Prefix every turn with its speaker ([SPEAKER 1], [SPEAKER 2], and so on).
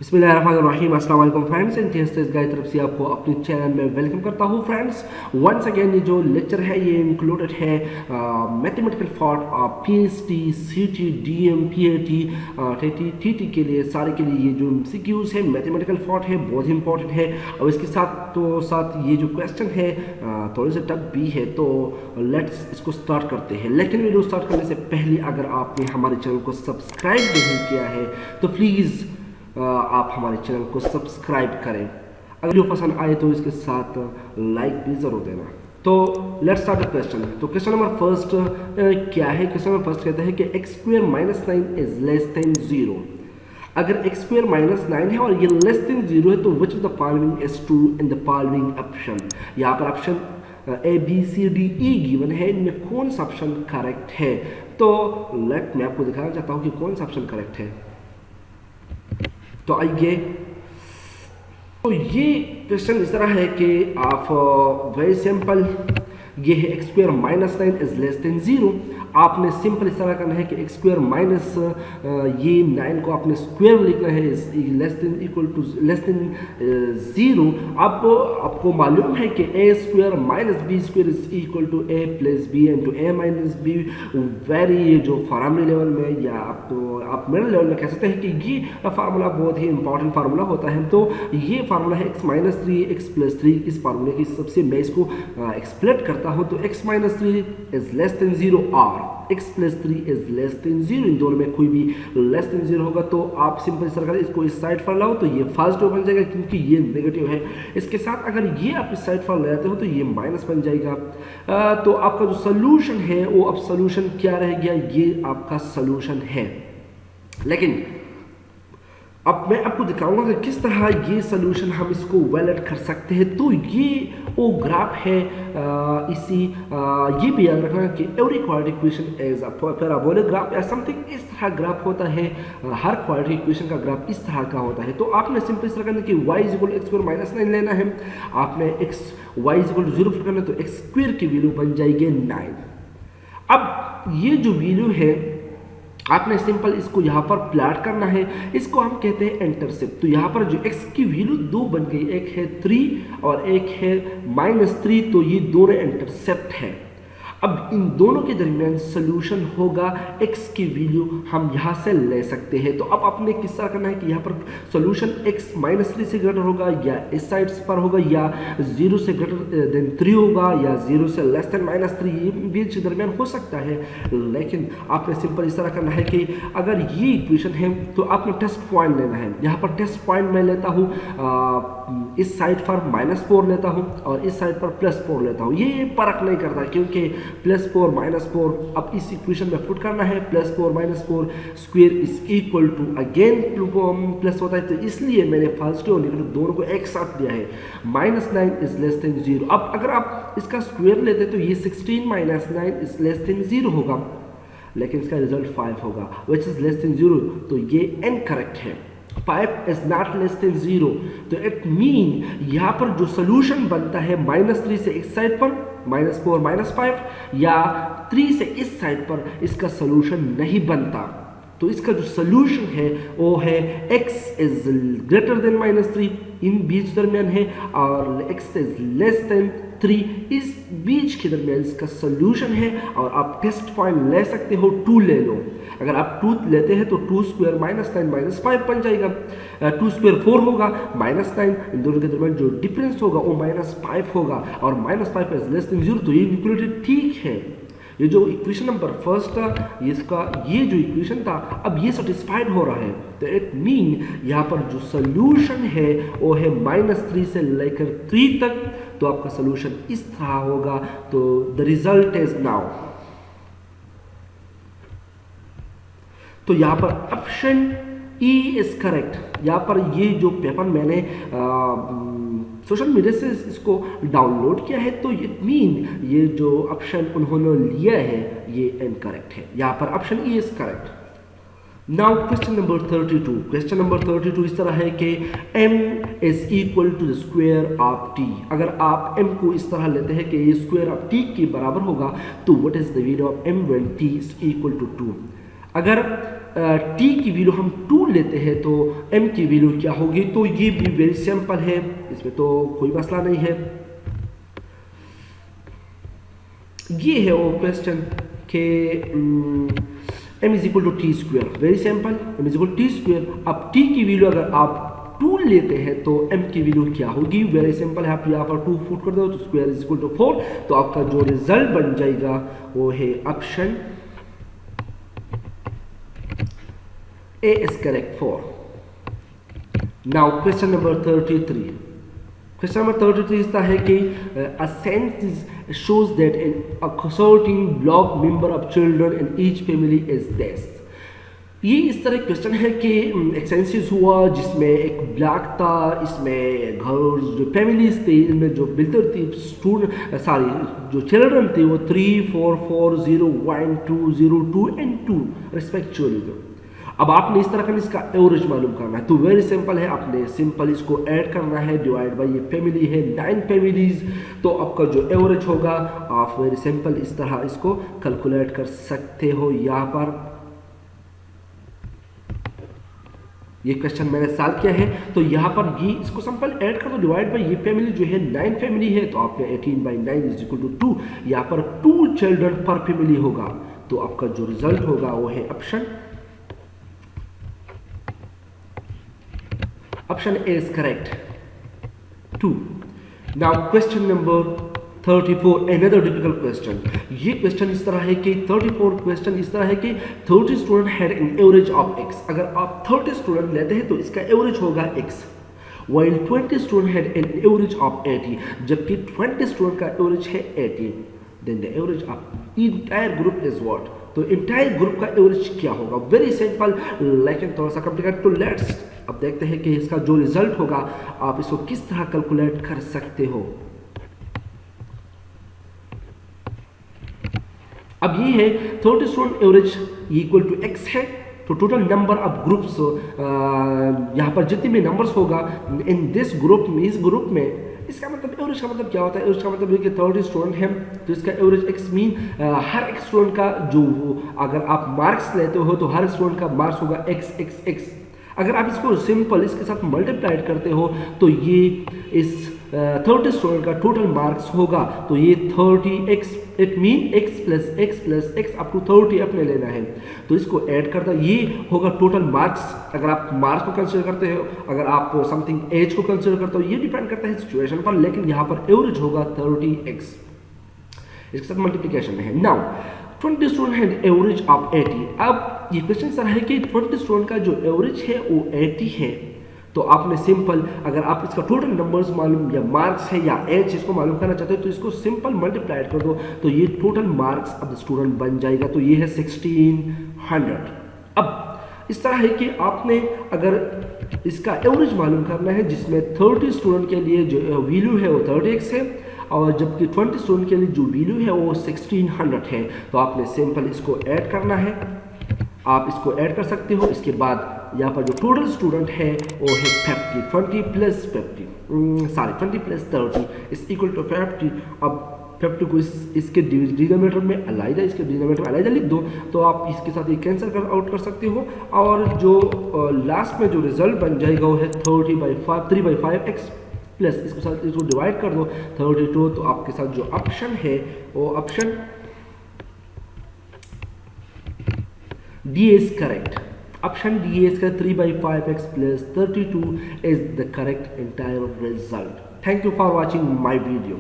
[SPEAKER 1] बिस्मिल्लाहिर्रहमानिर्रहीम। अस्सलाम वालेकुम फ्रेंड्स, इंटेस्टेस गाइड तरफ से आपको अपने चैनल में वेलकम करता हूँ फ्रेंड्स। वंस अगेन ये जो लेक्चर है ये इंक्लूडेड है मैथमेटिकल फॉर्ट पीएचडी, सीटी, डीएम, पीएटी, टीटी के लिए सारे के लिए ये जो एमसीक्यूज है मैथमेटिकल फॉर्ट है बहुत ही इंपॉर्टेंट है। और इसके साथ ये जो क्वेश्चन है थोड़े से टफ भी है, तो लेट्स इसको स्टार्ट करते हैं। लेकिन वीडियो स्टार्ट करने से पहले अगर आपने हमारे चैनल को सब्सक्राइब नहीं किया है तो प्लीज़ आप हमारे चैनल को सब्सक्राइब करें। अगर वीडियो पसंद आए तो इसके साथ लाइक भी ज़रूर देना। तो लेट्स स्टार्ट द क्वेश्चन। तो क्वेश्चन नंबर फर्स्ट क्या है? क्वेश्चन नंबर फर्स्ट कहता है कि x square minus 9 is less than 0। अगर x स्क्वायर माइनस 9 है और ये लेस देन 0 है तो which of the following is true in the following option. यहाँ पर option A B C D E given है, इनमें कौन सा ऑप्शन करेक्ट है? तो मैं आपको दिखाना चाहता हूँ कि कौन सा ऑप्शन करेक्ट है। तो आइए, तो ये क्वेश्चन इस तरह है कि आप वेरी सिंपल, ये है x square minus 9 is less than 0। आपने सिंपल इस तरह करना है कि x स्क्वायर माइनस ये 9 को आपने स्क्वायर लिखना है, less than equal to less than 0। आपको मालूम है कि a square minus b square is equal to a plus b into a minus b. Very जो फार्मूला लेवल में या आप मिडिल लेवल में कह सकते हैं कि ये फार्मूला बहुत ही इंपॉर्टेंट फार्मूला होता है। तो ये फार्मूला है x माइनस 3 x प्लस 3। इस फार्मूले की सबसे मैं इसको एक्सप्लेन करता हूँ। तो x minus 3 is less than 0 और x plus 3 is less than 0। इन दोनों में कोई भी लेस देन 0 होगा तो आप सिंपल इस तरह इसको इस साइड पर लाओ तो ये पॉजिटिव बन जाएगा क्योंकि ये नेगेटिव है। इसके साथ अगर ये आप इस साइड पर ले आते हो तो ये माइनस बन जाएगा। तो आपका जो सोल्यूशन है वो अब सोल्यूशन क्या रह गया? ये आपका सोल्यूशन है। लेकिन अब मैं आपको दिखाऊंगा कि किस तरह ये सोल्यूशन हम इसको वैलिड कर सकते हैं। तो ये वो ग्राफ है, ये भी याद रखना कि every quadratic equation is a parabolic graph या समथिंग इस तरह ग्राफ होता है। हर क्वाड्रेटिक इक्वेशन का ग्राफ इस तरह का होता है। तो आपने सिंपल इस तरह करना कि y is equal to x square minus 9 लेना है। आपने y इज इक्वल टू 0 फिर करना, तो x स्क्वायर की वैल्यू बन जाएगी 9। अब ये जो वैल्यू है आपने सिंपल इसको यहाँ पर प्लॉट करना है, इसको हम कहते हैं इंटरसेप्ट। तो यहाँ पर जो x की वैल्यू 2 बन गई, एक है 3 और एक है -3, तो ये दोनों इंटरसेप्ट है। अब इन दोनों के दरमियान सोल्यूशन होगा x की वैल्यू हम यहाँ से ले सकते हैं। तो अब आपने किस तरह करना है कि यहाँ पर सोल्यूशन x माइनस 3 से ग्रेटर होगा या इस साइड पर होगा या 0 से ग्रेटर देन 3 होगा या 0 से लेस देन -3, ये बीच के दरमियान हो सकता है। लेकिन आपने सिंपल इस तरह करना है कि अगर ये इक्वेशन है तो आपने टेस्ट पॉइंट लेना है। यहाँ पर टेस्ट पॉइंट मैं लेता हूँ, इस साइड पर -4 लेता हूँ और इस साइड पर +4 लेता हूँ। ये फर्क नहीं करता क्योंकि +4 -4 अब इस इक्वेशन में पुट करना है। +4 -4 square is equal to again plus होता है, तो इसलिए मैंने पॉजिटिव और नेगेटिव दोनों को एक साथ दिया है। -9 इज लेस देन 0। अब अगर आप इसका स्क्वायर लेते तो ये 16 - 9 इज लेस देन 0 होगा, लेकिन इसका रिजल्ट 5 होगा विच इज लेस देन 0। तो ये इनकरेक्ट है। 5 इज नॉट लेस देन 0। तो इट मीन यहाँ पर जो सोल्यूशन बनता है -3 से इस साइड पर -4 -5 या 3 से इस साइड पर, इसका सोल्यूशन नहीं बनता। तो इसका जो सोल्यूशन है वो है x इज ग्रेटर देन -3, इन बीच दरमियान है, और x इज लेस देन 3 इस बीच के दरमियान इसका सोल्यूशन है। और आप टेस्ट पॉइंट ले सकते हो, 2 ले लो। अगर आप 2 लेते हैं तो 2 स्क्वायर -9 -5 बन जाएगा। 2 स्क्वायर 4 होगा, -9 इन दोनों के दरमियान जो डिफरेंस होगा वो -5 होगा और -5 इज लेस देन 0। तो ये इक्वलिटी ठीक है। ये जो इक्वेशन नंबर फर्स्ट था, इसका ये जो इक्वेशन था अब ये सेटिस्फाइड हो रहा है। तो इट मीन यहाँ पर जो सोल्यूशन है वो है -3 से लेकर 3 तक। तो आपका सोल्यूशन इस तरह होगा। तो द रिजल्ट इज नाउ, तो यहाँ पर ऑप्शन ई इज करेक्ट। यहाँ पर ये जो पेपर मैंने सोशल मीडिया से इसको डाउनलोड किया है, तो इट मीन ये जो ऑप्शन उन्होंने लिया है ये इनकरेक्ट है। यहाँ पर option E is correct. Now question number 32। Question number 32 इस तरह है कि m is equal to the square of t। अगर आप m को इस तरह लेते हैं कि ये स्क्वायर ऑफ t के बराबर होगा, तो what is the value of m when t is equal to 2। अगर t की वैल्यू हम 2 लेते हैं तो m की वैल्यू क्या होगी, तो ये भी वेरी सिंपल है, इसमें तो कोई मसला नहीं है। ये है वो क्वेश्चन के m is equal to t square, very simple, m is equal to t square. अब t की वैल्यू अगर आप 2 लेते हैं तो m की वैल्यू क्या होगी, वेरी सिंपल है, आप यहाँ पर 2 पुट कर दो तो स्क्वायर इज इक्वल टू 4, तो आपका जो रिजल्ट बन जाएगा वो है option A is correct for. Now question number 33. Question number 33 is the है कि a sentence shows that a consorting block member of children in each family is this. ये इस तरह क्वेश्चन है कि एक सेंसेस हुआ जिसमें एक ब्लॉक था, इसमें घर जो फैमिलीज थे इनमें जो बिल्डर थी स्टूडेंट जो चिल्ड्रन थे वो 3, 4, 4, 0, 1, 2, 0, 2 एंड 2 रिस्पेक्चुअली थे। अब आपने इस तरह का इसका एवरेज मालूम करना है, तो वेरी सिंपल है, आपने सिंपल इसको ऐड करना है, डिवाइड बाय ये फैमिली है 9 फैमिलीज, तो आपका जो एवरेज होगा आप वेरी सिंपल इस तरह इसको कैलकुलेट कर सकते हो। यहाँ पर ये क्वेश्चन मैंने सॉल्व किया है, तो यहाँ पर ये इसको सिंपल ऐड कर दो, डिवाइड बाय ये फैमिली जो है 9 फैमिली है, तो आपने 18 बाई 9 इज इक्वल टू 2, यहाँ पर 2 चिल्ड्रन पर फैमिली होगा, तो आपका जो रिजल्ट होगा वो है option A is correct 2. Now question number 34, another difficult question. ये क्वेश्चन इस तरह है कि 34 क्वेश्चन इस तरह है कि 30 student had an average of x, अगर आप 30 स्टूडेंट लेते हैं तो इसका एवरेज होगा x, while 20 student had an average of 80, जबकि 20 स्टूडेंट का एवरेज है 80, then the average of entire group is what, तो इंटायर ग्रुप का एवरेज क्या होगा, वेरी सिंपल लेकिन थोड़ा सा कॉम्प्लिकेटेड। तो लेट्स अब देखते हैं कि इसका जो रिजल्ट होगा आप इसको किस तरह कैलकुलेट कर सकते हो। अब ये है 30 student average equal to x है, तो टोटल नंबर ऑफ ग्रुप्स यहाँ पर जितने भी नंबर्स होगा इन दिस ग्रुप में, इस ग्रुप में, इसका मतलब एवरेज का मतलब क्या होता है, एवरेज का मतलब है कि 30 स्टूडेंट हैं तो इसका एवरेज x मीन हर एक स्टूडेंट का जो अगर आप मार्क्स लेते हो तो हर स्टूडेंट का मार्क्स होगा x। अगर आप इसको सिंपल इसके साथ मल्टीप्लाइड करते हो तो ये इस 30 स्टूडेंट का टोटल मार्क्स होगा, तो ये 30x, it mean x plus x up to 30 अपने लेना है, तो इसको ऐड करता ये होगा टोटल मार्क्स। अगर आप मार्क्स को कंसीडर करते हो, अगर आप समथिंग एज को कंसीडर करते हो, ये डिपेंड करता है सिचुएशन पर, लेकिन यहाँ पर एवरेज होगा 30x, इसके साथ मल्टीप्लिकेशन में है। नाउ 20 स्टूडेंट है एवरेज ऑफ 80, अब ये क्वेश्चन सर है कि 20 स्टूडेंट का जो एवरेज है वो 80 है, तो आपने सिंपल अगर आप इसका टोटल नंबर्स मालूम या मार्क्स है या एज इसको मालूम करना चाहते हो तो इसको सिंपल मल्टीप्लाइड कर दो, तो ये total marks of the student बन जाएगा, तो ये है 1600। अब इस तरह है कि आपने अगर इसका एवरेज मालूम करना है जिसमें 30 स्टूडेंट के लिए जो वैल्यू है वो 30x है, और जबकि 20 स्टूडेंट के लिए जो वैल्यू है वो 1600 है, तो आपने सिंपल इसको ऐड करना है, आप इसको ऐड कर सकते हो। इसके बाद यहाँ पर जो टोटल स्टूडेंट है वो है 50, 20 प्लस 30 इज इक्वल टू 50। अब 50 को इसके डिनोमिनेटर में अलग इसके डिनोमिनेटर में अलग लिख दो, तो आप इसके साथ ये कैंसिल कर आउट कर सकते हो, और जो लास्ट में जो रिजल्ट बन जाएगा वो है 3/5x प्लस इसके साथ इसको डिवाइड कर दो 32, तो आपके साथ जो ऑप्शन है वो option D is correct. Option D is correct. 3/5x plus 32 is the correct entire result. Thank you for watching my video.